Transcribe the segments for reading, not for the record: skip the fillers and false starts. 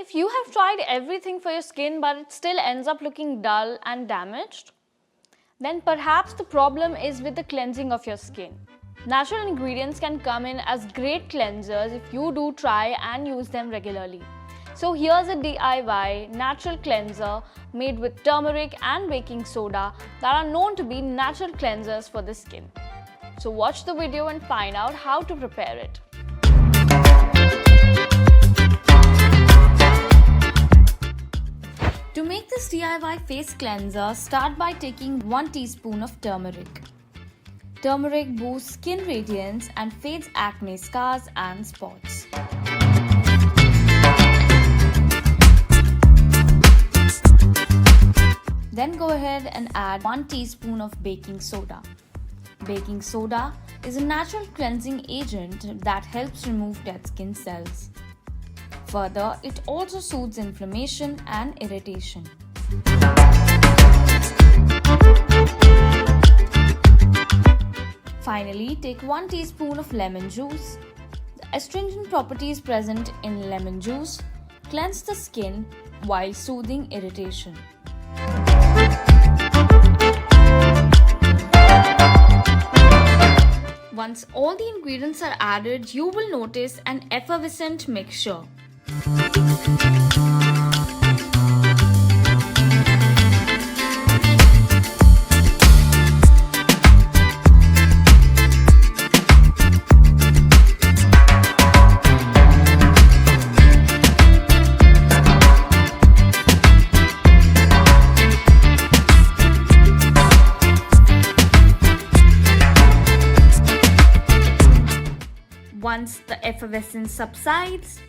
If you have tried everything for your skin but it still ends up looking dull and damaged, then perhaps the problem is with the cleansing of your skin. Natural ingredients can come in as great cleansers if you do try and use them regularly. So here's a DIY natural cleanser made with turmeric and baking soda that are known to be natural cleansers for the skin. So watch the video and find out how to prepare it. To make this DIY face cleanser, start by taking 1 teaspoon of turmeric. Turmeric boosts skin radiance and fades acne scars and spots. Then go ahead and add 1 teaspoon of baking soda. Baking soda is a natural cleansing agent that helps remove dead skin cells. Further, it also soothes inflammation and irritation. Finally, take 1 teaspoon of lemon juice. The astringent properties present in lemon juice cleanse the skin while soothing irritation. Once all the ingredients are added, you will notice an effervescent mixture. Once the effervescence subsides,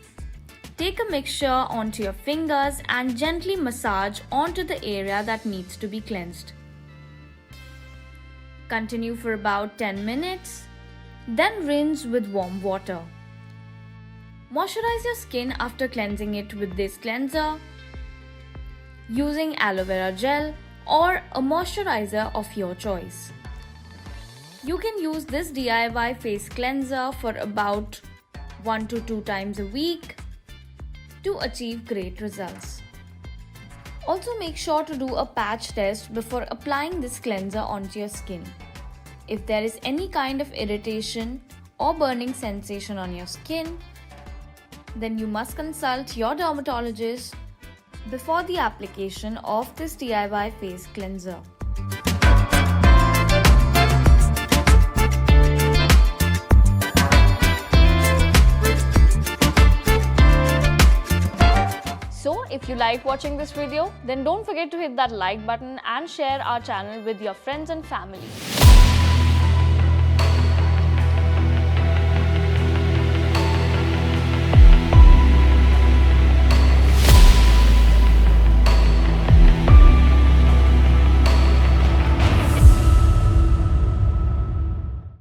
take a mixture onto your fingers and gently massage onto the area that needs to be cleansed. Continue for about 10 minutes, then rinse with warm water. Moisturize your skin after cleansing it with this cleanser using aloe vera gel or a moisturizer of your choice. You can use this DIY face cleanser for about 1 to 2 times a week to achieve great results. Also make sure to do a patch test before applying this cleanser onto your skin. If there is any kind of irritation or burning sensation on your skin, then you must consult your dermatologist before the application of this DIY face cleanser. So if you like watching this video, then don't forget to hit that like button and share our channel with your friends and family.